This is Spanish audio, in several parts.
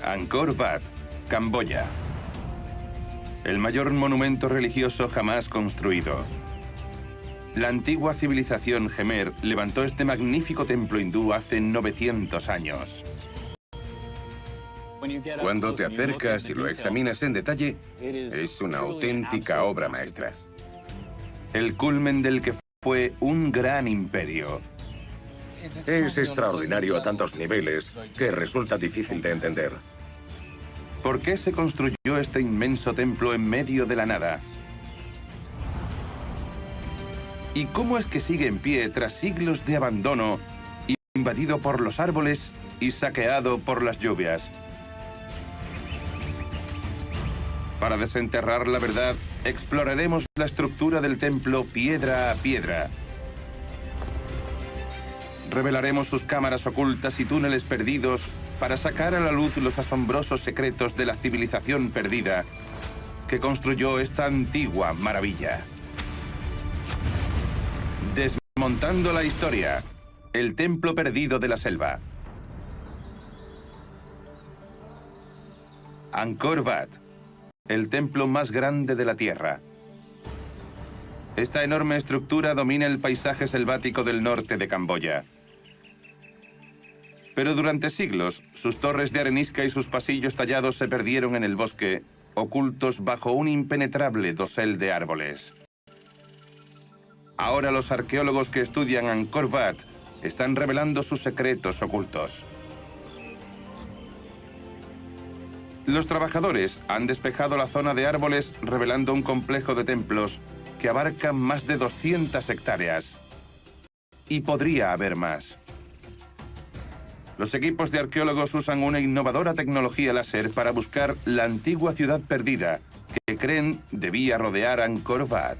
Angkor Wat, Camboya. El mayor monumento religioso jamás construido. La antigua civilización Jemer levantó este magnífico templo hindú hace 900 años. Cuando te acercas y lo examinas en detalle, es una auténtica obra maestra. El culmen del que fue un gran imperio. Es extraordinario a tantos niveles que resulta difícil de entender. ¿Por qué se construyó este inmenso templo en medio de la nada? ¿Y cómo es que sigue en pie tras siglos de abandono, invadido por los árboles y saqueado por las lluvias? Para desenterrar la verdad, exploraremos la estructura del templo piedra a piedra. Revelaremos sus cámaras ocultas y túneles perdidos para sacar a la luz los asombrosos secretos de la civilización perdida que construyó esta antigua maravilla. Desmontando la historia, el templo perdido de la selva. Angkor Wat, el templo más grande de la Tierra. Esta enorme estructura domina el paisaje selvático del norte de Camboya. Pero durante siglos, sus torres de arenisca y sus pasillos tallados se perdieron en el bosque, ocultos bajo un impenetrable dosel de árboles. Ahora los arqueólogos que estudian Angkor Wat están revelando sus secretos ocultos. Los trabajadores han despejado la zona de árboles revelando un complejo de templos que abarca más de 200 hectáreas. Y podría haber más. Los equipos de arqueólogos usan una innovadora tecnología láser para buscar la antigua ciudad perdida que creen debía rodear Angkor Wat.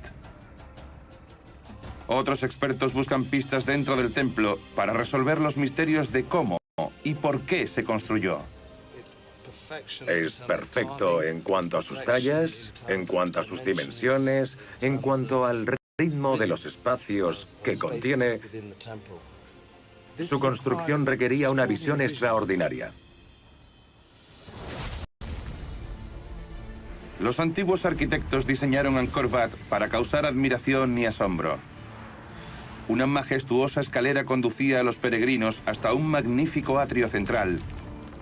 Otros expertos buscan pistas dentro del templo para resolver los misterios de cómo y por qué se construyó. Es perfecto en cuanto a sus tallas, en cuanto a sus dimensiones, en cuanto al ritmo de los espacios que contiene. Su construcción requería una visión extraordinaria. Los antiguos arquitectos diseñaron Angkor Wat para causar admiración y asombro. Una majestuosa escalera conducía a los peregrinos hasta un magnífico atrio central,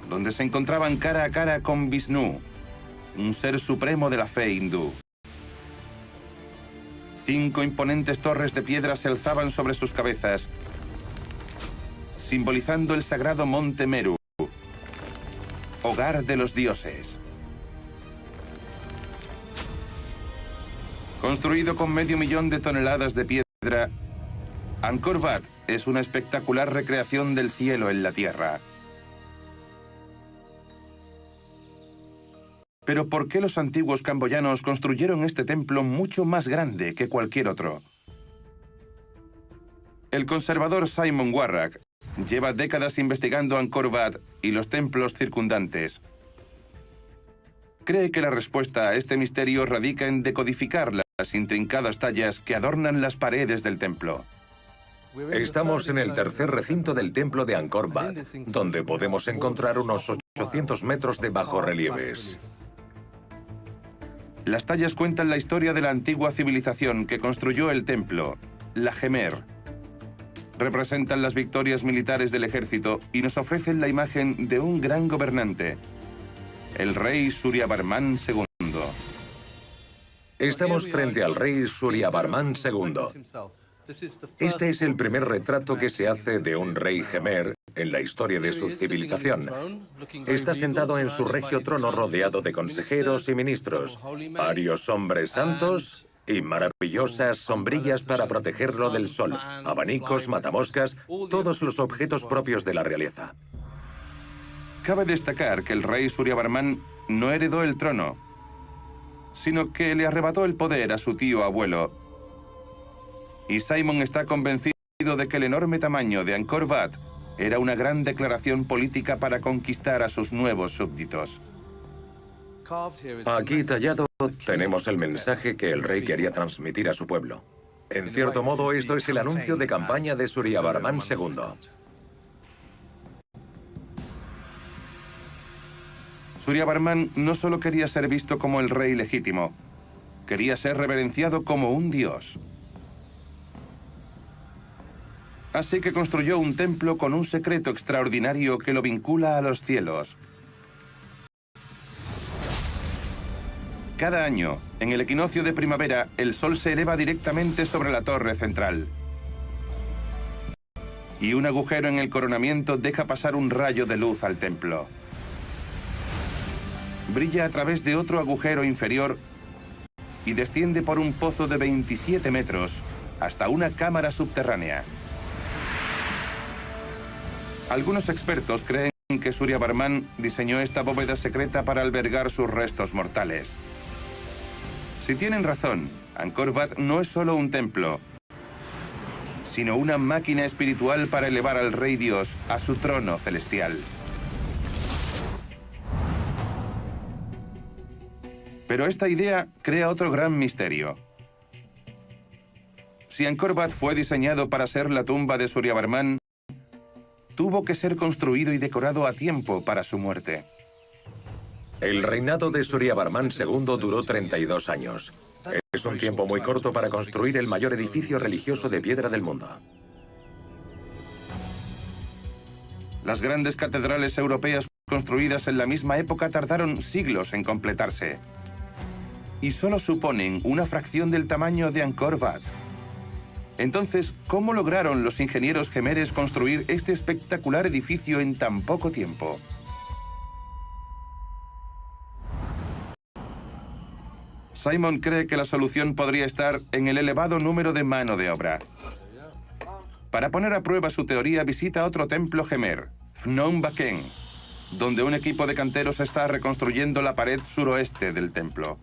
donde se encontraban cara a cara con Vishnu, un ser supremo de la fe hindú. 5 imponentes torres de piedra se alzaban sobre sus cabezas, simbolizando el sagrado monte Meru, hogar de los dioses. Construido con 500.000 de toneladas de piedra, Angkor Wat es una espectacular recreación del cielo en la tierra. Pero ¿por qué los antiguos camboyanos construyeron este templo mucho más grande que cualquier otro? El conservador Simon Warrack lleva décadas investigando Angkor Wat y los templos circundantes. Cree que la respuesta a este misterio radica en decodificar las intrincadas tallas que adornan las paredes del templo. Estamos en el tercer recinto del templo de Angkor Wat, donde podemos encontrar unos 800 metros de bajorrelieves. Las tallas cuentan la historia de la antigua civilización que construyó el templo, la Jemer. Representan las victorias militares del ejército y nos ofrecen la imagen de un gran gobernante, el rey Suryavarman II. Estamos frente al rey Suryavarman II. Este es el primer retrato que se hace de un rey Jemer en la historia de su civilización. Está sentado en su regio trono rodeado de consejeros y ministros, varios hombres santos y maravillosas sombrillas para protegerlo del sol, abanicos, matamoscas, todos los objetos propios de la realeza. Cabe destacar que el rey Suryavarman no heredó el trono, sino que le arrebató el poder a su tío abuelo. Y Simon está convencido de que el enorme tamaño de Angkor Wat era una gran declaración política para conquistar a sus nuevos súbditos. Aquí tallado tenemos el mensaje que el rey quería transmitir a su pueblo. En cierto modo, esto es el anuncio de campaña de Suryavarman II. Suryavarman no solo quería ser visto como el rey legítimo, quería ser reverenciado como un dios. Así que construyó un templo con un secreto extraordinario que lo vincula a los cielos. Cada año, en el equinoccio de primavera, el sol se eleva directamente sobre la torre central. Y un agujero en el coronamiento deja pasar un rayo de luz al templo. Brilla a través de otro agujero inferior y desciende por un pozo de 27 metros hasta una cámara subterránea. Algunos expertos creen que Suryavarman diseñó esta bóveda secreta para albergar sus restos mortales. Si tienen razón, Angkor Wat no es solo un templo, sino una máquina espiritual para elevar al Rey Dios a su trono celestial. Pero esta idea crea otro gran misterio. Si Angkor Wat fue diseñado para ser la tumba de Suryavarman, tuvo que ser construido y decorado a tiempo para su muerte. El reinado de Suryavarman II duró 32 años. Es un tiempo muy corto para construir el mayor edificio religioso de piedra del mundo. Las grandes catedrales europeas construidas en la misma época tardaron siglos en completarse. Y solo suponen una fracción del tamaño de Angkor Wat. Entonces, ¿cómo lograron los ingenieros jemeres construir este espectacular edificio en tan poco tiempo? Simon cree que la solución podría estar en el elevado número de mano de obra. Para poner a prueba su teoría, visita otro templo jemer, Phnom Baken, donde un equipo de canteros está reconstruyendo la pared suroeste del templo.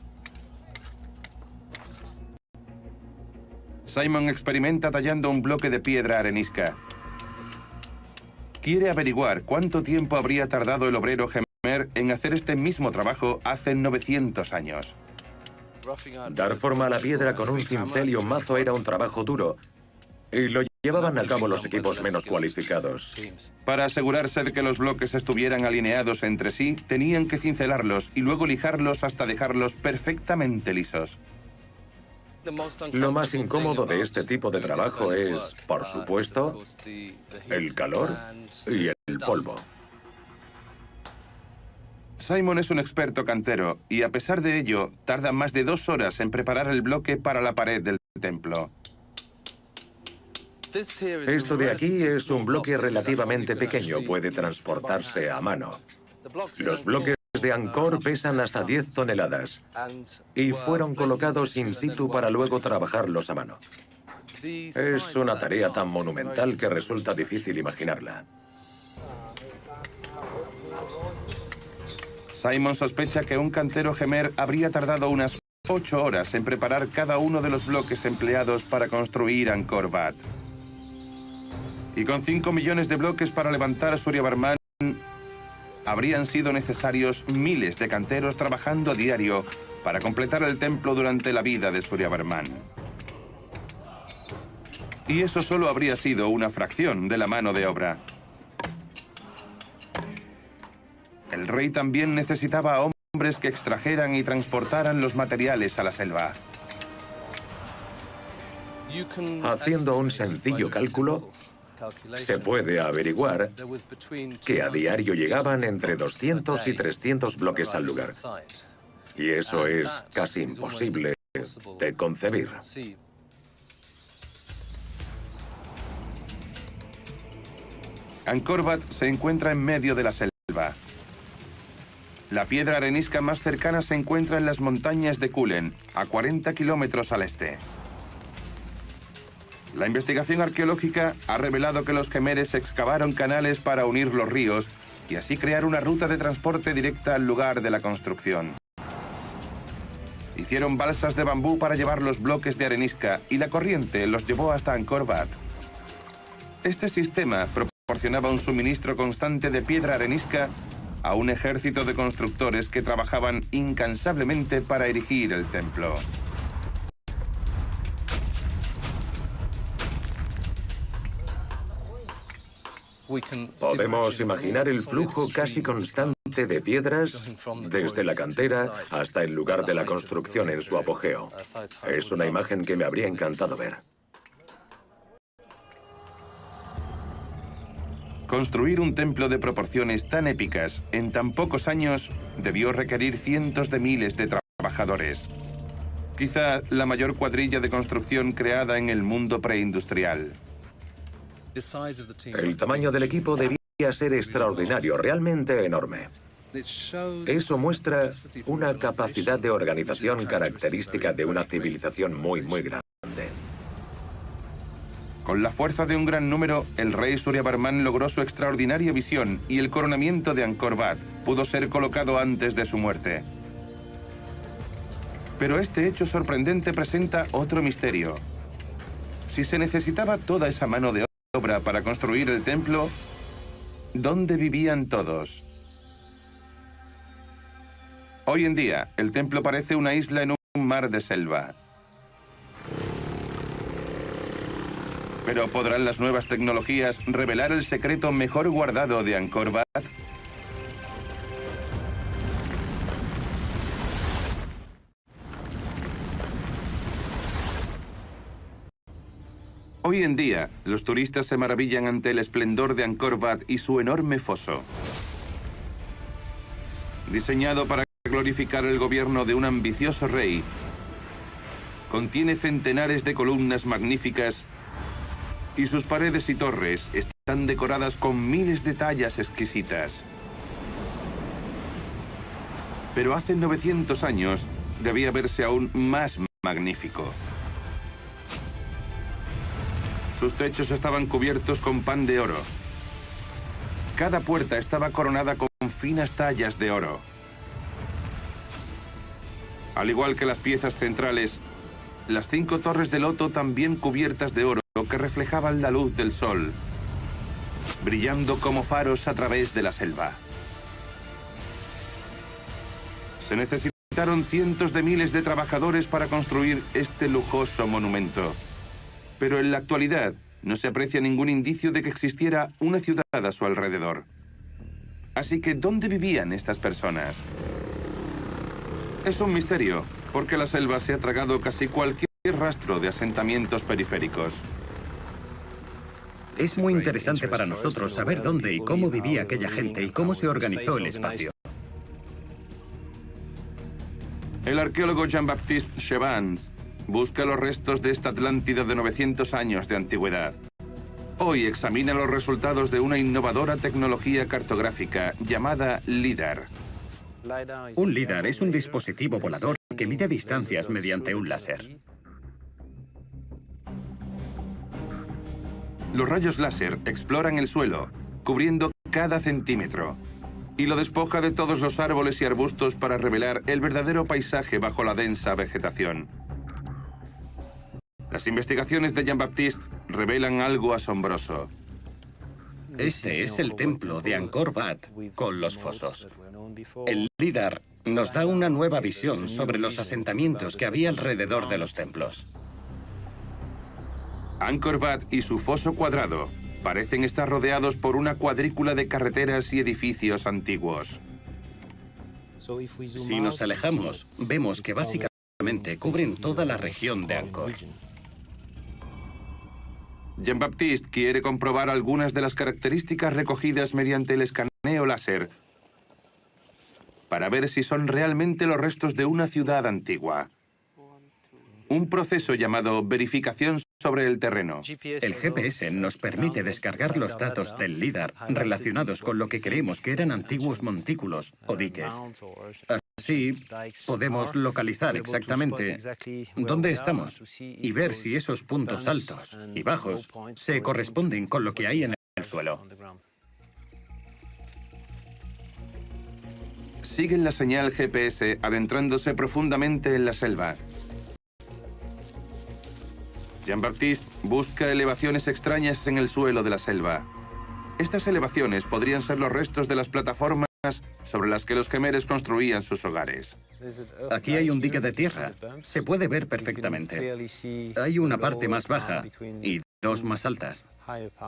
Simon experimenta tallando un bloque de piedra arenisca. Quiere averiguar cuánto tiempo habría tardado el obrero jemer en hacer este mismo trabajo hace 900 años. Dar forma a la piedra con un cincel y un mazo era un trabajo duro, y lo llevaban a cabo los equipos menos cualificados. Para asegurarse de que los bloques estuvieran alineados entre sí, tenían que cincelarlos y luego lijarlos hasta dejarlos perfectamente lisos. Lo más incómodo de este tipo de trabajo es, por supuesto, el calor y el polvo. Simon es un experto cantero y, a pesar de ello, tarda más de 2 horas en preparar el bloque para la pared del templo. Esto de aquí es un bloque relativamente pequeño, puede transportarse a mano. Los bloques de Angkor pesan hasta 10 toneladas y fueron colocados in situ para luego trabajarlos a mano. Es una tarea tan monumental que resulta difícil imaginarla. Simon sospecha que un cantero jemer habría tardado unas 8 horas en preparar cada uno de los bloques empleados para construir Angkor Wat. Y con 5 millones de bloques para levantar Suryavarman, habrían sido necesarios miles de canteros trabajando a diario para completar el templo durante la vida de Suryavarman. Y eso solo habría sido una fracción de la mano de obra. El rey también necesitaba a hombres que extrajeran y transportaran los materiales a la selva. Haciendo un sencillo cálculo, se puede averiguar que a diario llegaban entre 200 y 300 bloques al lugar. Y eso es casi imposible de concebir. Angkor Wat se encuentra en medio de la selva. La piedra arenisca más cercana se encuentra en las montañas de Kulen, a 40 kilómetros al este. La investigación arqueológica ha revelado que los jemeres excavaron canales para unir los ríos y así crear una ruta de transporte directa al lugar de la construcción. Hicieron balsas de bambú para llevar los bloques de arenisca y la corriente los llevó hasta Angkor Wat. Este sistema proporcionaba un suministro constante de piedra arenisca a un ejército de constructores que trabajaban incansablemente para erigir el templo. Podemos imaginar el flujo casi constante de piedras desde la cantera hasta el lugar de la construcción en su apogeo. Es una imagen que me habría encantado ver. Construir un templo de proporciones tan épicas en tan pocos años debió requerir cientos de miles de trabajadores. Quizá la mayor cuadrilla de construcción creada en el mundo preindustrial. El tamaño del equipo debía ser extraordinario, realmente enorme. Eso muestra una capacidad de organización característica de una civilización muy grande. Con la fuerza de un gran número, el rey Suryavarman logró su extraordinaria visión y el coronamiento de Angkor Wat pudo ser colocado antes de su muerte. Pero este hecho sorprendente presenta otro misterio. Si se necesitaba toda esa mano de obra para construir el templo, ¿dónde vivían todos? Hoy en día, el templo parece una isla en un mar de selva. Pero ¿podrán las nuevas tecnologías revelar el secreto mejor guardado de Angkor Wat? Hoy en día, los turistas se maravillan ante el esplendor de Angkor Wat y su enorme foso. Diseñado para glorificar el gobierno de un ambicioso rey, contiene centenares de columnas magníficas y sus paredes y torres están decoradas con miles de tallas exquisitas. Pero hace 900 años debía verse aún más magnífico. Sus techos estaban cubiertos con pan de oro. Cada puerta estaba coronada con finas tallas de oro. Al igual que las piezas centrales, las 5 torres de loto también cubiertas de oro que reflejaban la luz del sol, brillando como faros a través de la selva. Se necesitaron cientos de miles de trabajadores para construir este lujoso monumento. Pero en la actualidad no se aprecia ningún indicio de que existiera una ciudad a su alrededor. Así que, ¿dónde vivían estas personas? Es un misterio, porque la selva se ha tragado casi cualquier rastro de asentamientos periféricos. Es muy interesante para nosotros saber dónde y cómo vivía aquella gente y cómo se organizó el espacio. El arqueólogo Jean-Baptiste Chevans busca los restos de esta Atlántida de 900 años de antigüedad. Hoy examina los resultados de una innovadora tecnología cartográfica llamada LIDAR. Un LIDAR es un dispositivo volador que mide distancias mediante un láser. Los rayos láser exploran el suelo, cubriendo cada centímetro, y lo despoja de todos los árboles y arbustos para revelar el verdadero paisaje bajo la densa vegetación. Las investigaciones de Jean-Baptiste revelan algo asombroso. Este es el templo de Angkor Wat con los fosos. El LIDAR nos da una nueva visión sobre los asentamientos que había alrededor de los templos. Angkor Wat y su foso cuadrado parecen estar rodeados por una cuadrícula de carreteras y edificios antiguos. Si nos alejamos, vemos que básicamente cubren toda la región de Angkor. Jean-Baptiste quiere comprobar algunas de las características recogidas mediante el escaneo láser para ver si son realmente los restos de una ciudad antigua. Un proceso llamado verificación sobre el terreno. El GPS nos permite descargar los datos del LIDAR relacionados con lo que creemos que eran antiguos montículos o diques. Así, podemos localizar exactamente dónde estamos y ver si esos puntos altos y bajos se corresponden con lo que hay en el suelo. Siguen la señal GPS adentrándose profundamente en la selva. Jean-Baptiste busca elevaciones extrañas en el suelo de la selva. Estas elevaciones podrían ser los restos de las plataformas sobre las que los Khmeres construían sus hogares. Aquí hay un dique de tierra. Se puede ver perfectamente. Hay una parte más baja y dos más altas,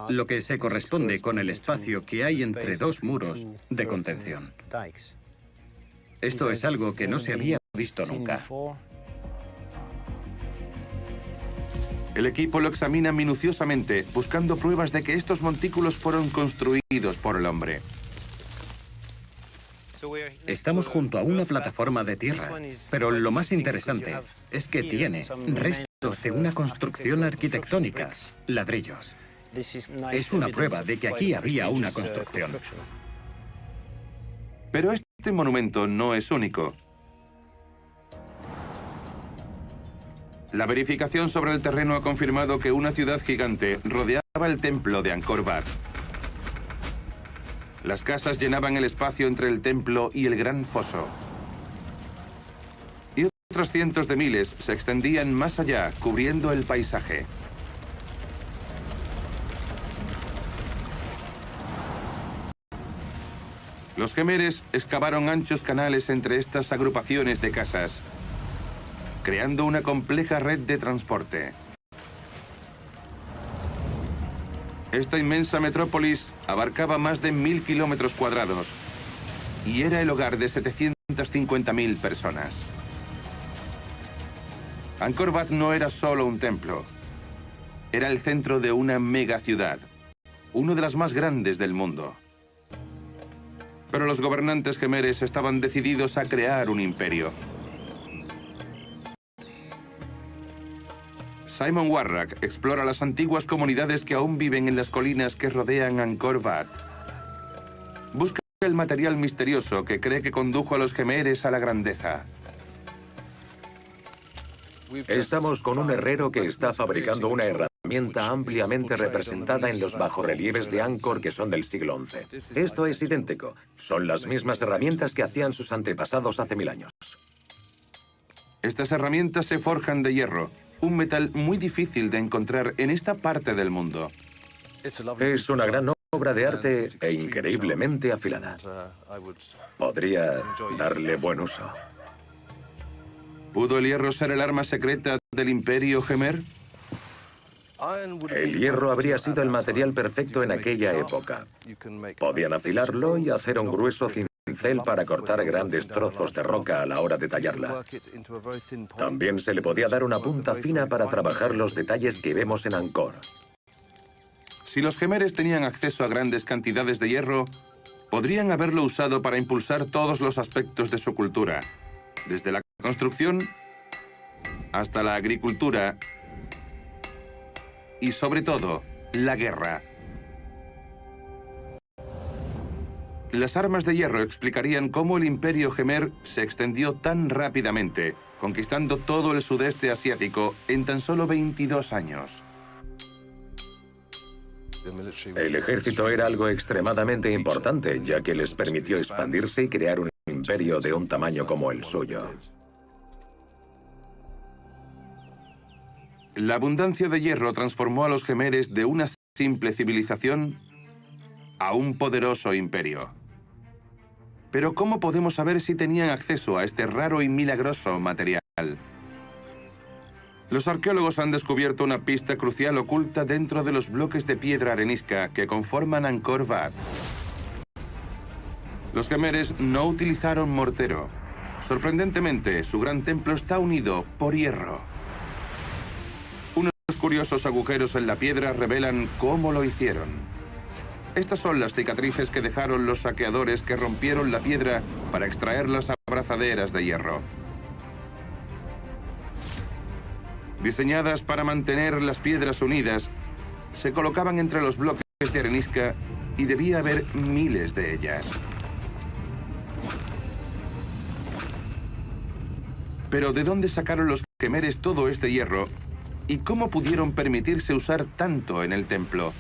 lo que se corresponde con el espacio que hay entre dos muros de contención. Esto es algo que no se había visto nunca. El equipo lo examina minuciosamente, buscando pruebas de que estos montículos fueron construidos por el hombre. Estamos junto a una plataforma de tierra, pero lo más interesante es que tiene restos de una construcción arquitectónica, ladrillos. Es una prueba de que aquí había una construcción. Pero este monumento no es único. La verificación sobre el terreno ha confirmado que una ciudad gigante rodeaba el templo de Angkor Wat. Las casas llenaban el espacio entre el templo y el gran foso. Y otros cientos de miles se extendían más allá, cubriendo el paisaje. Los jemeres excavaron anchos canales entre estas agrupaciones de casas, creando una compleja red de transporte. Esta inmensa metrópolis abarcaba más de 1000 kilómetros cuadrados y era el hogar de 750.000 personas. Angkor Wat no era solo un templo, era el centro de una megaciudad, una de las más grandes del mundo. Pero los gobernantes jemeres estaban decididos a crear un imperio. Simon Warrack explora las antiguas comunidades que aún viven en las colinas que rodean Angkor Wat. Busca el material misterioso que cree que condujo a los jemeres a la grandeza. Estamos con un herrero que está fabricando una herramienta ampliamente representada en los bajorrelieves de Angkor que son del siglo XI. Esto es idéntico. Son las mismas herramientas que hacían sus antepasados hace 1000 años. Estas herramientas se forjan de hierro, un metal muy difícil de encontrar en esta parte del mundo. Es una gran obra de arte e increíblemente afilada. Podría darle buen uso. ¿Pudo el hierro ser el arma secreta del Imperio Jemer? El hierro habría sido el material perfecto en aquella época. Podían afilarlo y hacer un grueso cincel para cortar grandes trozos de roca a la hora de tallarla. También se le podía dar una punta fina para trabajar los detalles que vemos en Angkor. Si los jemeres tenían acceso a grandes cantidades de hierro, podrían haberlo usado para impulsar todos los aspectos de su cultura, desde la construcción hasta la agricultura y, sobre todo, la guerra. Las armas de hierro explicarían cómo el Imperio Jemer se extendió tan rápidamente, conquistando todo el sudeste asiático en tan solo 22 años. El ejército era algo extremadamente importante, ya que les permitió expandirse y crear un imperio de un tamaño como el suyo. La abundancia de hierro transformó a los jemeres de una simple civilización a un poderoso imperio. Pero ¿cómo podemos saber si tenían acceso a este raro y milagroso material? Los arqueólogos han descubierto una pista crucial oculta dentro de los bloques de piedra arenisca que conforman Angkor Wat. Los jemeres no utilizaron mortero. Sorprendentemente, su gran templo está unido por hierro. Unos curiosos agujeros en la piedra revelan cómo lo hicieron. Estas son las cicatrices que dejaron los saqueadores que rompieron la piedra para extraer las abrazaderas de hierro. Diseñadas para mantener las piedras unidas, se colocaban entre los bloques de arenisca y debía haber miles de ellas. Pero ¿de dónde sacaron los jemeres todo este hierro y cómo pudieron permitirse usar tanto en el templo?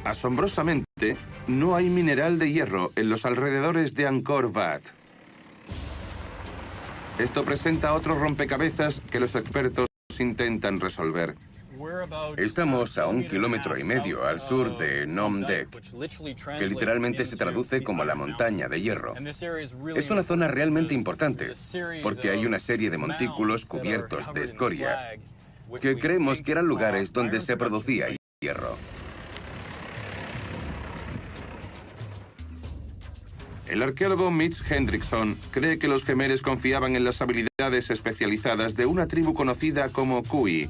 Asombrosamente, no hay mineral de hierro en los alrededores de Angkor Wat. Esto presenta otro rompecabezas que los expertos intentan resolver. Estamos a 1,5 kilómetros al sur de Nom Dek, que literalmente se traduce como la montaña de hierro. Es una zona realmente importante, porque hay una serie de montículos cubiertos de escoria que creemos que eran lugares donde se producía hierro. El arqueólogo Mitch Hendrickson cree que los Jemeres confiaban en las habilidades especializadas de una tribu conocida como Kui,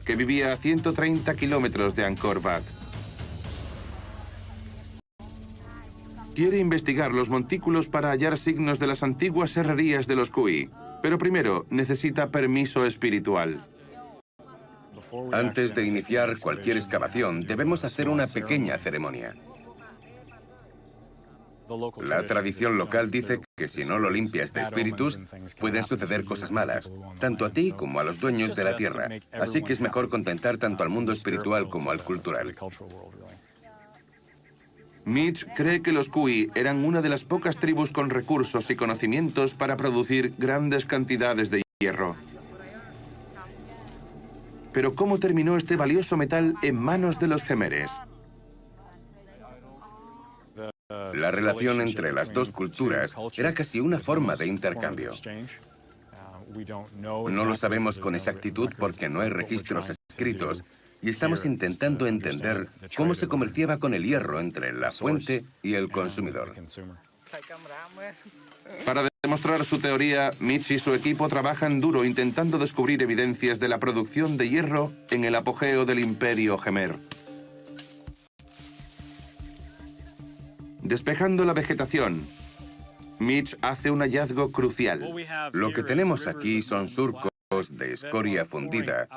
que vivía a 130 kilómetros de Angkor Wat. Quiere investigar los montículos para hallar signos de las antiguas herrerías de los Kui, pero primero necesita permiso espiritual. Antes de iniciar cualquier excavación, debemos hacer una pequeña ceremonia. La tradición local dice que si no lo limpias de espíritus, pueden suceder cosas malas, tanto a ti como a los dueños de la tierra. Así que es mejor contentar tanto al mundo espiritual como al cultural. Mitch cree que los Kui eran una de las pocas tribus con recursos y conocimientos para producir grandes cantidades de hierro. Pero ¿cómo terminó este valioso metal en manos de los Jemeres? La relación entre las dos culturas era casi una forma de intercambio. No lo sabemos con exactitud porque no hay registros escritos y estamos intentando entender cómo se comerciaba con el hierro entre la fuente y el consumidor. Para demostrar su teoría, Mitch y su equipo trabajan duro intentando descubrir evidencias de la producción de hierro en el apogeo del Imperio Jemer. Despejando la vegetación, Mitch hace un hallazgo crucial. Lo que tenemos aquí son surcos de escoria fundida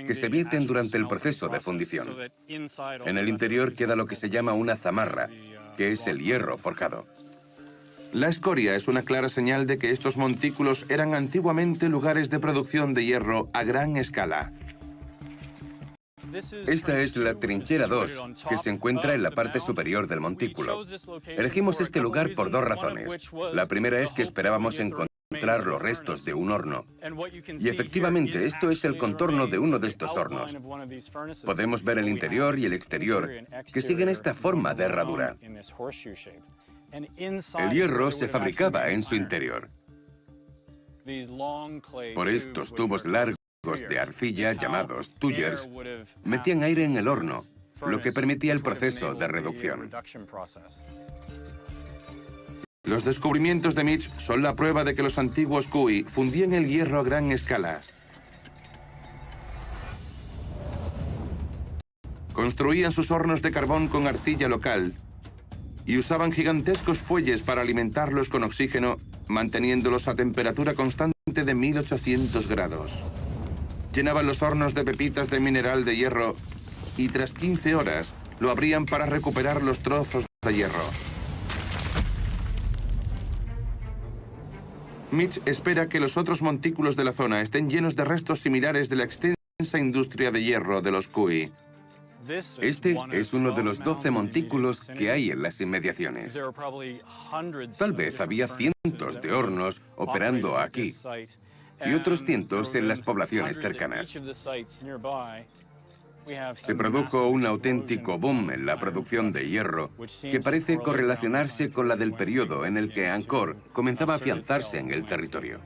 que se vierten durante el proceso de fundición. En el interior queda lo que se llama una zamarra, que es el hierro forjado. La escoria es una clara señal de que estos montículos eran antiguamente lugares de producción de hierro a gran escala. Esta es la trinchera 2, que se encuentra en la parte superior del montículo. Elegimos este lugar por dos razones. La primera es que esperábamos encontrar los restos de un horno. Y efectivamente, esto es el contorno de uno de estos hornos. Podemos ver el interior y el exterior, que siguen esta forma de herradura. El hierro se fabricaba en su interior. Por estos tubos largos de arcilla, llamados tullers, metían aire en el horno, lo que permitía el proceso de reducción. Los descubrimientos de Mitch son la prueba de que los antiguos Kui fundían el hierro a gran escala. Construían sus hornos de carbón con arcilla local y usaban gigantescos fuelles para alimentarlos con oxígeno, manteniéndolos a temperatura constante de 1800 grados. Llenaban los hornos de pepitas de mineral de hierro y tras 15 horas lo abrían para recuperar los trozos de hierro. Mitch espera que los otros montículos de la zona estén llenos de restos similares de la extensa industria de hierro de los Kui. Este es uno de los 12 montículos que hay en las inmediaciones. Tal vez había cientos de hornos operando aquí y otros cientos en las poblaciones cercanas. Se produjo un auténtico boom en la producción de hierro que parece correlacionarse con la del periodo en el que Angkor comenzaba a afianzarse en el territorio.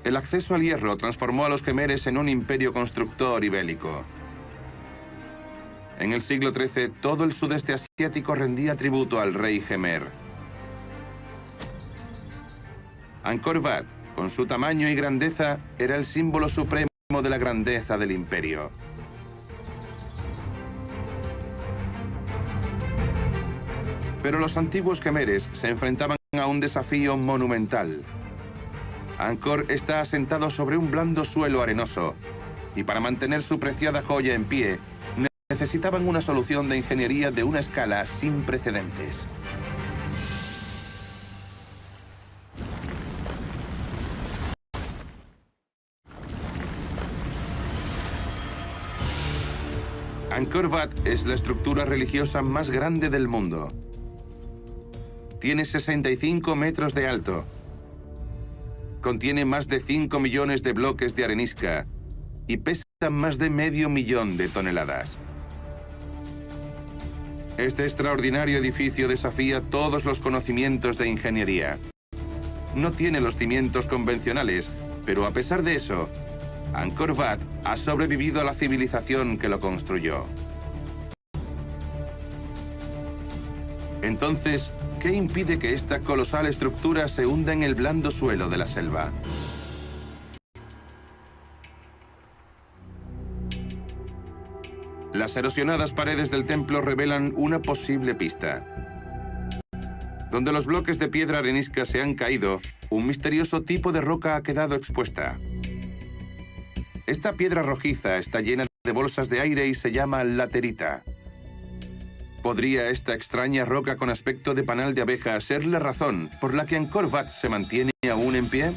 El acceso al hierro transformó a los Jemeres en un imperio constructor y bélico. En el siglo XIII, todo el sudeste asiático rendía tributo al rey Jemer. Angkor Wat, con su tamaño y grandeza, era el símbolo supremo de la grandeza del imperio. Pero los antiguos Jemeres se enfrentaban a un desafío monumental. Angkor está asentado sobre un blando suelo arenoso y para mantener su preciada joya en pie necesitaban una solución de ingeniería de una escala sin precedentes. Angkor Wat es la estructura religiosa más grande del mundo. Tiene 65 metros de alto. Contiene más de 5 millones de bloques de arenisca y pesa más de medio millón de toneladas. Este extraordinario edificio desafía todos los conocimientos de ingeniería. No tiene los cimientos convencionales, pero a pesar de eso, Angkor Wat ha sobrevivido a la civilización que lo construyó. Entonces, ¿qué impide que esta colosal estructura se hunda en el blando suelo de la selva? Las erosionadas paredes del templo revelan una posible pista. Donde los bloques de piedra arenisca se han caído, un misterioso tipo de roca ha quedado expuesta. Esta piedra rojiza está llena de bolsas de aire y se llama laterita. ¿Podría esta extraña roca con aspecto de panal de abeja ser la razón por la que Angkor Wat se mantiene aún en pie?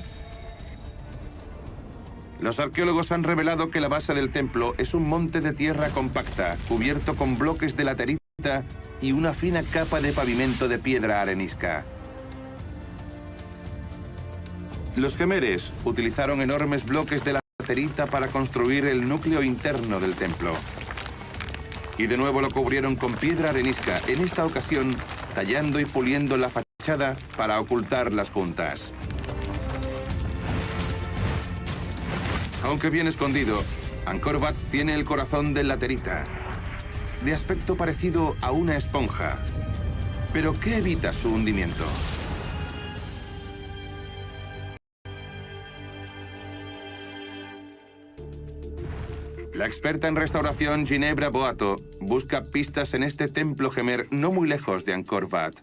Los arqueólogos han revelado que la base del templo es un monte de tierra compacta, cubierto con bloques de laterita y una fina capa de pavimento de piedra arenisca. Los jemeres utilizaron enormes bloques de laterita para construir el núcleo interno del templo. Y de nuevo lo cubrieron con piedra arenisca, en esta ocasión tallando y puliendo la fachada para ocultar las juntas. Aunque bien escondido, Angkor Wat tiene el corazón de laterita, de aspecto parecido a una esponja. ¿Pero qué evita su hundimiento? La experta en restauración Ginebra Boato busca pistas en este templo jemer no muy lejos de Angkor Wat.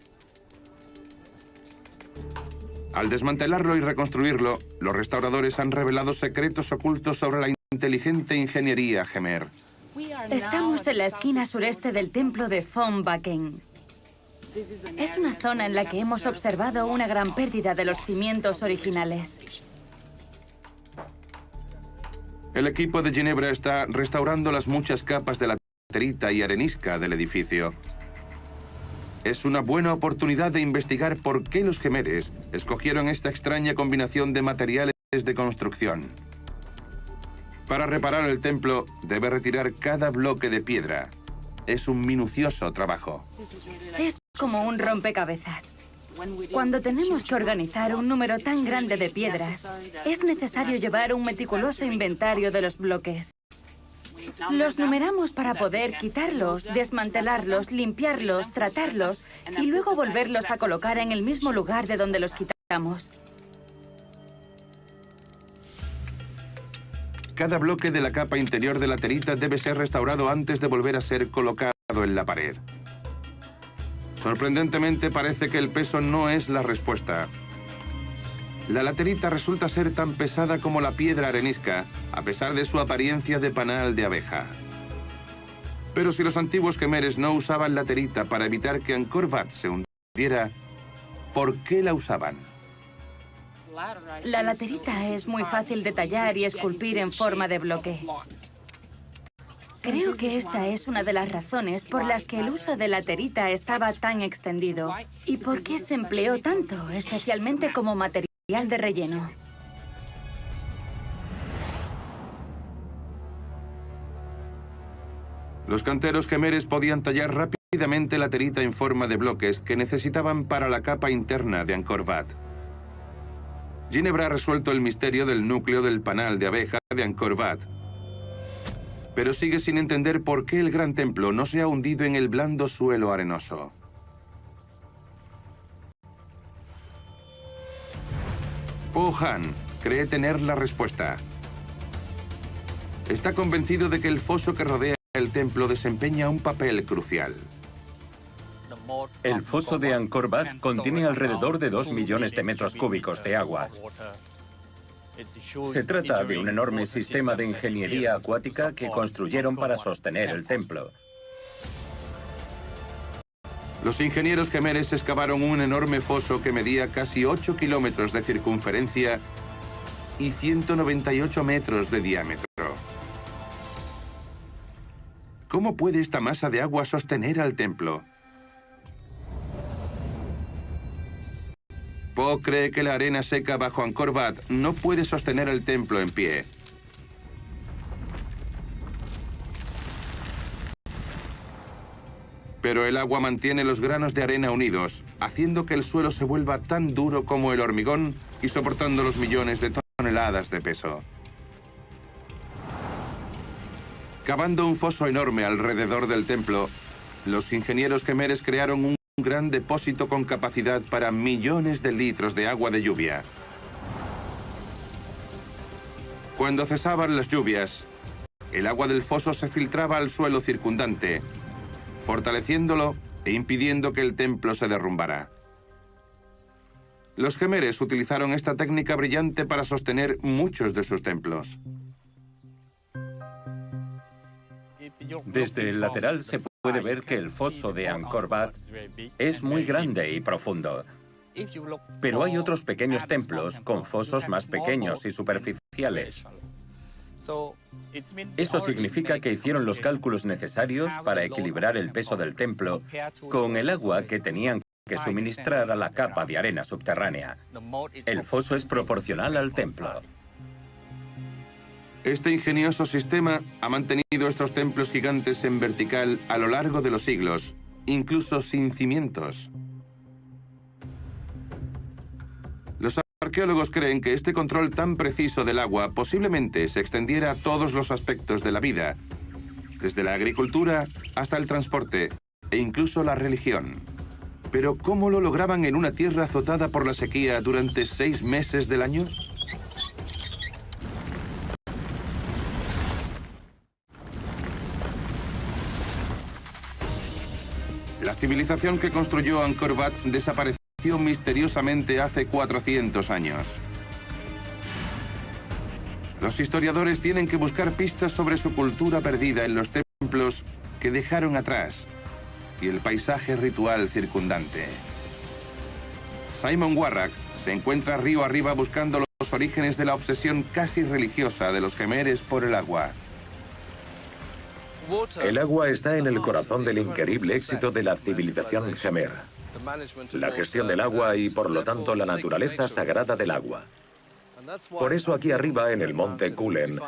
Al desmantelarlo y reconstruirlo, los restauradores han revelado secretos ocultos sobre la inteligente ingeniería jemer. Estamos en la esquina sureste del templo de Phom Baken. Es una zona en la que hemos observado una gran pérdida de los cimientos originales. El equipo de Ginebra está restaurando las muchas capas de laterita y arenisca del edificio. Es una buena oportunidad de investigar por qué los jemeres escogieron esta extraña combinación de materiales de construcción. Para reparar el templo, debe retirar cada bloque de piedra. Es un minucioso trabajo. Es como un rompecabezas. Cuando tenemos que organizar un número tan grande de piedras, es necesario llevar un meticuloso inventario de los bloques. Los numeramos para poder quitarlos, desmantelarlos, limpiarlos, tratarlos y luego volverlos a colocar en el mismo lugar de donde los quitamos. Cada bloque de la capa interior de laterita debe ser restaurado antes de volver a ser colocado en la pared. Sorprendentemente parece que el peso no es la respuesta. La laterita resulta ser tan pesada como la piedra arenisca, a pesar de su apariencia de panal de abeja. Pero si los antiguos jemeres no usaban laterita para evitar que Angkor Wat se hundiera, ¿por qué la usaban? La laterita es muy fácil de tallar y esculpir en forma de bloque. Creo que esta es una de las razones por las que el uso de laterita estaba tan extendido y por qué se empleó tanto, especialmente como material de relleno. Los canteros jemeres podían tallar rápidamente laterita en forma de bloques que necesitaban para la capa interna de Angkor Wat. Ginebra ha resuelto el misterio del núcleo del panal de abeja de Angkor Wat, pero sigue sin entender por qué el gran templo no se ha hundido en el blando suelo arenoso. Po Han cree tener la respuesta. Está convencido de que el foso que rodea el templo desempeña un papel crucial. El foso de Angkor Wat contiene alrededor de 2 millones de metros cúbicos de agua. Se trata de un enorme sistema de ingeniería acuática que construyeron para sostener el templo. Los ingenieros jemeres excavaron un enorme foso que medía casi 8 kilómetros de circunferencia y 198 metros de diámetro. ¿Cómo puede esta masa de agua sostener al templo? Po cree que la arena seca bajo Angkor Wat no puede sostener el templo en pie. Pero el agua mantiene los granos de arena unidos, haciendo que el suelo se vuelva tan duro como el hormigón y soportando los millones de toneladas de peso. Cavando un foso enorme alrededor del templo, los ingenieros gemeres crearon un gran depósito con capacidad para millones de litros de agua de lluvia. Cuando cesaban las lluvias, el agua del foso se filtraba al suelo circundante, fortaleciéndolo e impidiendo que el templo se derrumbara. Los gemeres utilizaron esta técnica brillante para sostener muchos de sus templos. Desde el lateral se puede ver que el foso de Angkor Wat es muy grande y profundo. Pero hay otros pequeños templos con fosos más pequeños y superficiales. Eso significa que hicieron los cálculos necesarios para equilibrar el peso del templo con el agua que tenían que suministrar a la capa de arena subterránea. El foso es proporcional al templo. Este ingenioso sistema ha mantenido estos templos gigantes en vertical a lo largo de los siglos, incluso sin cimientos. Los arqueólogos creen que este control tan preciso del agua posiblemente se extendiera a todos los aspectos de la vida, desde la agricultura hasta el transporte e incluso la religión. Pero ¿cómo lo lograban en una tierra azotada por la sequía durante 6 meses del año? La civilización que construyó Angkor Wat desapareció misteriosamente hace 400 años. Los historiadores tienen que buscar pistas sobre su cultura perdida en los templos que dejaron atrás y el paisaje ritual circundante. Simon Warrack se encuentra río arriba buscando los orígenes de la obsesión casi religiosa de los gemeres por el agua. El agua está en el corazón del increíble éxito de la civilización Gemer. La gestión del agua y, por lo tanto, la naturaleza sagrada del agua. Por eso aquí arriba, en el monte Kulen,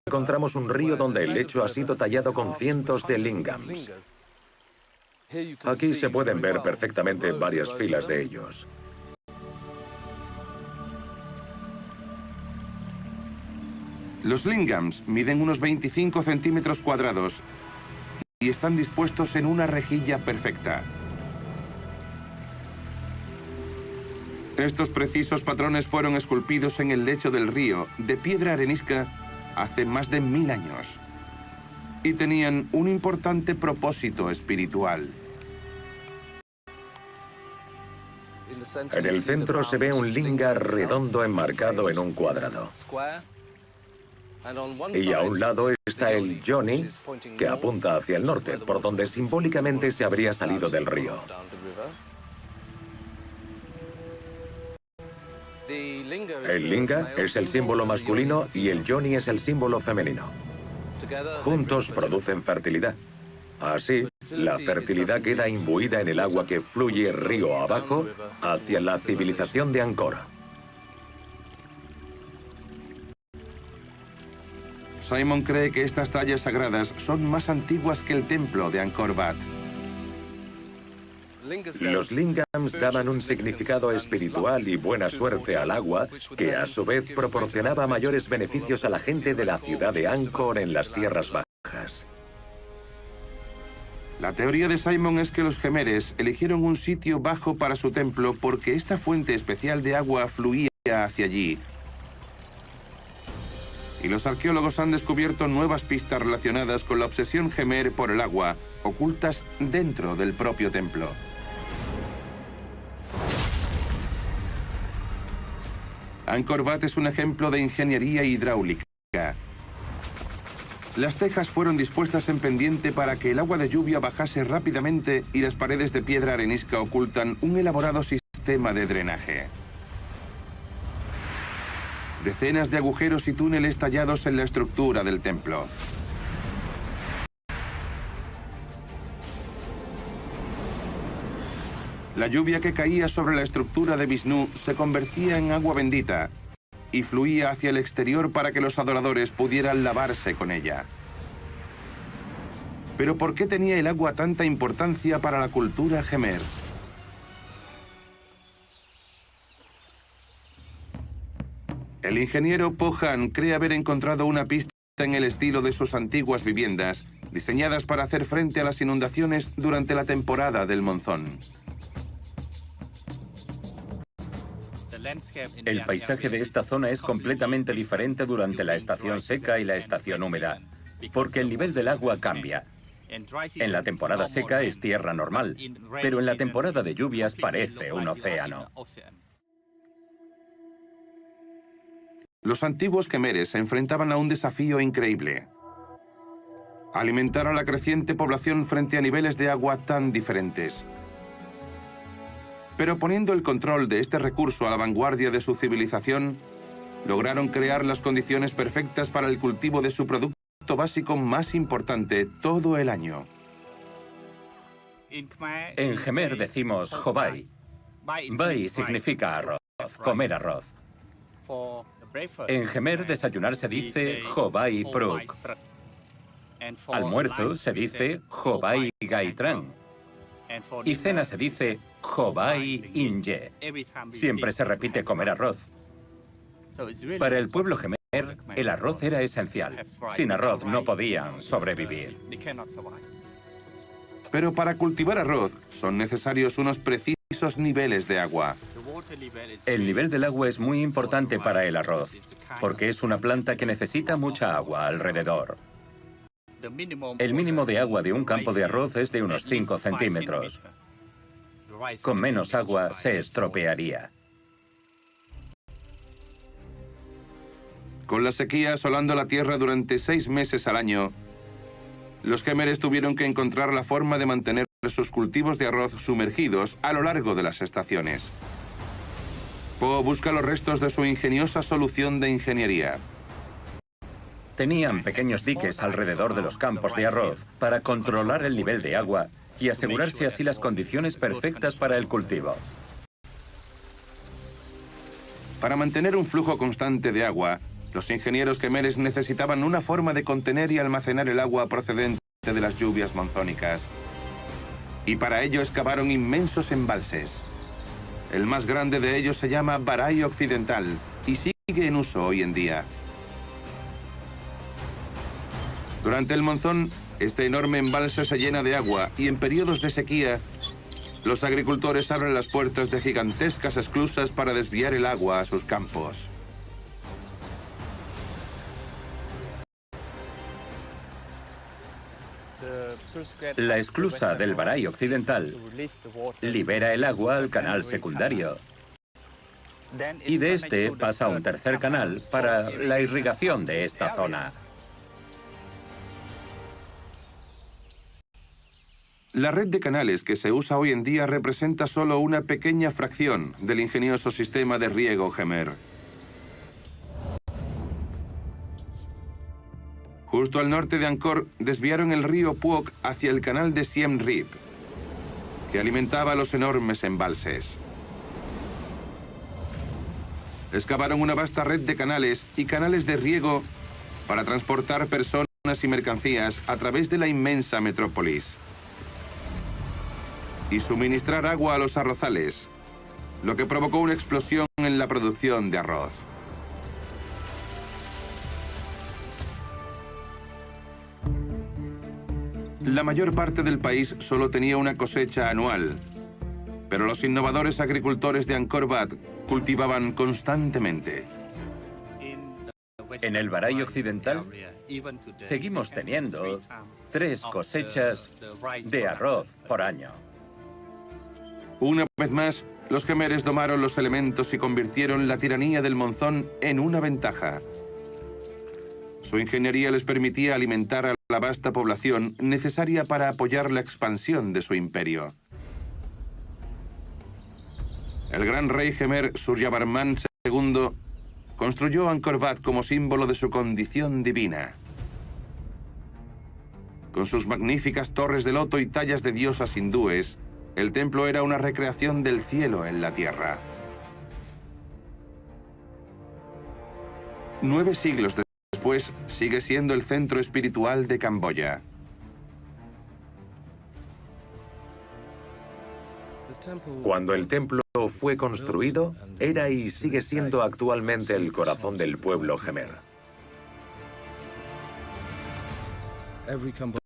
encontramos un río donde el lecho ha sido tallado con cientos de lingams. Aquí se pueden ver perfectamente varias filas de ellos. Los lingams miden unos 25 centímetros cuadrados y están dispuestos en una rejilla perfecta. Estos precisos patrones fueron esculpidos en el lecho del río de piedra arenisca hace más de 1000 años y tenían un importante propósito espiritual. En el centro se ve un linga redondo enmarcado en un cuadrado. Y a un lado está el Yoni, que apunta hacia el norte, por donde simbólicamente se habría salido del río. El linga es el símbolo masculino y el Yoni es el símbolo femenino. Juntos producen fertilidad. Así, la fertilidad queda imbuida en el agua que fluye río abajo hacia la civilización de Angkor. Simon cree que estas tallas sagradas son más antiguas que el templo de Angkor Wat. Los lingams daban un significado espiritual y buena suerte al agua, que a su vez proporcionaba mayores beneficios a la gente de la ciudad de Angkor en las tierras bajas. La teoría de Simon es que los gemeres eligieron un sitio bajo para su templo porque esta fuente especial de agua fluía hacia allí. Y los arqueólogos han descubierto nuevas pistas relacionadas con la obsesión gemer por el agua, ocultas dentro del propio templo. Angkor Wat es un ejemplo de ingeniería hidráulica. Las tejas fueron dispuestas en pendiente para que el agua de lluvia bajase rápidamente y las paredes de piedra arenisca ocultan un elaborado sistema de drenaje. Decenas de agujeros y túneles tallados en la estructura del templo. La lluvia que caía sobre la estructura de Vishnu se convertía en agua bendita y fluía hacia el exterior para que los adoradores pudieran lavarse con ella. Pero ¿por qué tenía el agua tanta importancia para la cultura gemer? El ingeniero Po Han cree haber encontrado una pista en el estilo de sus antiguas viviendas, diseñadas para hacer frente a las inundaciones durante la temporada del monzón. El paisaje de esta zona es completamente diferente durante la estación seca y la estación húmeda, porque el nivel del agua cambia. En la temporada seca es tierra normal, pero en la temporada de lluvias parece un océano. Los antiguos Khemeres se enfrentaban a un desafío increíble: alimentar a la creciente población frente a niveles de agua tan diferentes. Pero poniendo el control de este recurso a la vanguardia de su civilización, lograron crear las condiciones perfectas para el cultivo de su producto básico más importante todo el año. En Khmer decimos jobai. Bai significa arroz, comer arroz. En Khmer desayunar se dice jobai pruk. Almuerzo se dice jobai gaitran. Y cena se dice jobai inye. Siempre se repite comer arroz. Para el pueblo Khmer, el arroz era esencial. Sin arroz no podían sobrevivir. Pero para cultivar arroz son necesarios unos precisos niveles de agua. El nivel del agua es muy importante para el arroz, porque es una planta que necesita mucha agua alrededor. El mínimo de agua de un campo de arroz es de unos 5 centímetros. Con menos agua se estropearía. Con la sequía asolando la tierra durante 6 meses al año, los Khemeres tuvieron que encontrar la forma de mantener sus cultivos de arroz sumergidos a lo largo de las estaciones. Po busca los restos de su ingeniosa solución de ingeniería. Tenían pequeños diques alrededor de los campos de arroz para controlar el nivel de agua y asegurarse así las condiciones perfectas para el cultivo. Para mantener un flujo constante de agua, los ingenieros Khemeres necesitaban una forma de contener y almacenar el agua procedente de las lluvias monzónicas. Y para ello excavaron inmensos embalses. El más grande de ellos se llama Barai Occidental y sigue en uso hoy en día. Durante el monzón, este enorme embalse se llena de agua y en periodos de sequía, los agricultores abren las puertas de gigantescas esclusas para desviar el agua a sus campos. La esclusa del Barai Occidental libera el agua al canal secundario y de este pasa a un tercer canal para la irrigación de esta zona. La red de canales que se usa hoy en día representa solo una pequeña fracción del ingenioso sistema de riego Khmer. Justo al norte de Angkor desviaron el río Puok hacia el canal de Siem Reap, que alimentaba los enormes embalses. Excavaron una vasta red de canales y canales de riego para transportar personas y mercancías a través de la inmensa metrópolis y suministrar agua a los arrozales, lo que provocó una explosión en la producción de arroz. La mayor parte del país solo tenía una cosecha anual, pero los innovadores agricultores de Angkor Wat cultivaban constantemente. En el Barai Occidental seguimos teniendo 3 cosechas de arroz por año. Una vez más, los Khemeres domaron los elementos y convirtieron la tiranía del monzón en una ventaja. Su ingeniería les permitía alimentar a la vasta población necesaria para apoyar la expansión de su imperio. El gran rey Khmer Suryavarman II construyó Angkor Wat como símbolo de su condición divina. Con sus magníficas torres de loto y tallas de diosas hindúes, el templo era una recreación del cielo en la tierra. 9 siglos después, sigue siendo el centro espiritual de Camboya. Cuando el templo fue construido, era y sigue siendo actualmente el corazón del pueblo Khmer.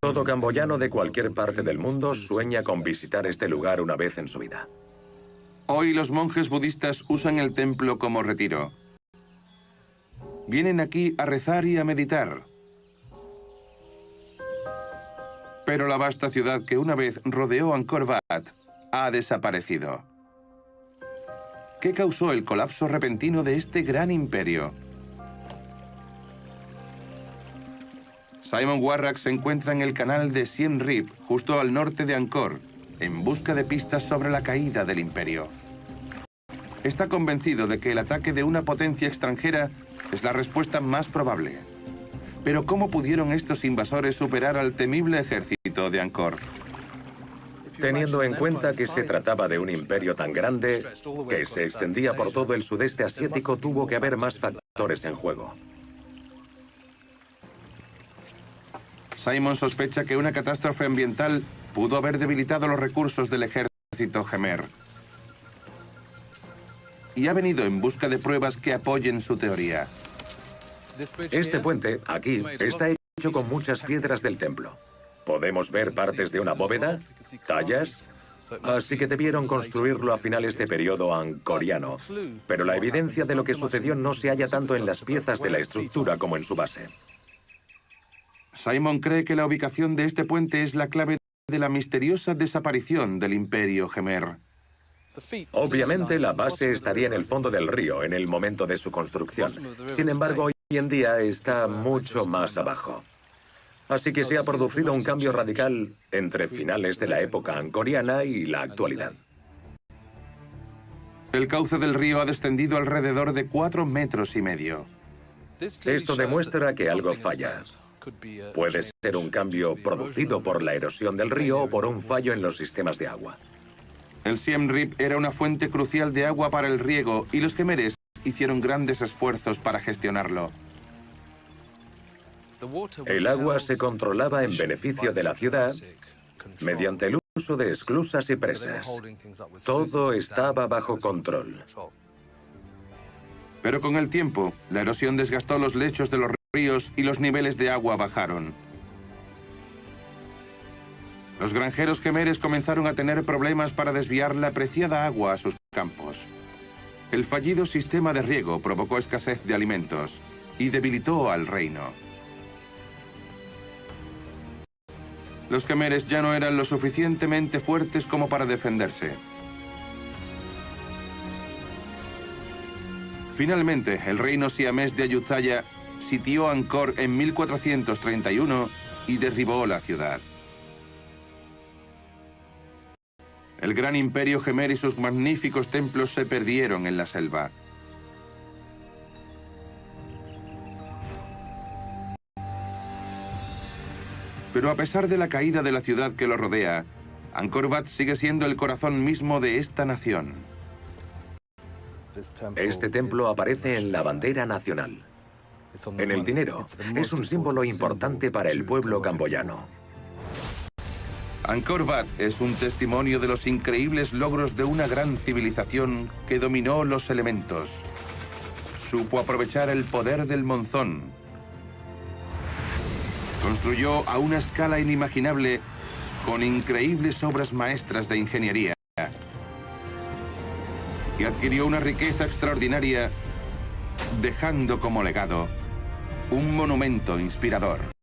Todo camboyano de cualquier parte del mundo sueña con visitar este lugar una vez en su vida. Hoy los monjes budistas usan el templo como retiro. Vienen aquí a rezar y a meditar. Pero la vasta ciudad que una vez rodeó Angkor Wat ha desaparecido. ¿Qué causó el colapso repentino de este gran imperio? Simon Warrack se encuentra en el canal de Siem Reap, justo al norte de Angkor, en busca de pistas sobre la caída del imperio. Está convencido de que el ataque de una potencia extranjera es la respuesta más probable. Pero ¿cómo pudieron estos invasores superar al temible ejército de Angkor? Teniendo en cuenta que se trataba de un imperio tan grande que se extendía por todo el sudeste asiático, tuvo que haber más factores en juego. Simon sospecha que una catástrofe ambiental pudo haber debilitado los recursos del ejército Khmer. Y ha venido en busca de pruebas que apoyen su teoría. Este puente, aquí, está hecho con muchas piedras del templo. Podemos ver partes de una bóveda, tallas, así que debieron construirlo a finales de periodo angkoriano. Pero la evidencia de lo que sucedió no se halla tanto en las piezas de la estructura como en su base. Simon cree que la ubicación de este puente es la clave de la misteriosa desaparición del imperio Khmer. Obviamente la base estaría en el fondo del río en el momento de su construcción. Sin embargo, hoy en día está mucho más abajo. Así que se ha producido un cambio radical entre finales de la época angkoriana y la actualidad. El cauce del río ha descendido alrededor de 4,5 metros. Esto demuestra que algo falla. Puede ser un cambio producido por la erosión del río o por un fallo en los sistemas de agua. El Siem Reap era una fuente crucial de agua para el riego y los khmeres hicieron grandes esfuerzos para gestionarlo. El agua se controlaba en beneficio de la ciudad mediante el uso de esclusas y presas. Todo estaba bajo control. Pero con el tiempo, la erosión desgastó los lechos de los ríos y los niveles de agua bajaron. Los granjeros khmeres comenzaron a tener problemas para desviar la preciada agua a sus campos. El fallido sistema de riego provocó escasez de alimentos y debilitó al reino. Los khmeres ya no eran lo suficientemente fuertes como para defenderse. Finalmente, el reino siamés de Ayutthaya sitió Angkor en 1431 y derribó la ciudad. El gran imperio Khmer y sus magníficos templos se perdieron en la selva. Pero a pesar de la caída de la ciudad que lo rodea, Angkor Wat sigue siendo el corazón mismo de esta nación. Este templo aparece en la bandera nacional. En el dinero, es un símbolo importante para el pueblo camboyano. Angkor Wat es un testimonio de los increíbles logros de una gran civilización que dominó los elementos. Supo aprovechar el poder del monzón. Construyó a una escala inimaginable con increíbles obras maestras de ingeniería. Y adquirió una riqueza extraordinaria, dejando como legado un monumento inspirador.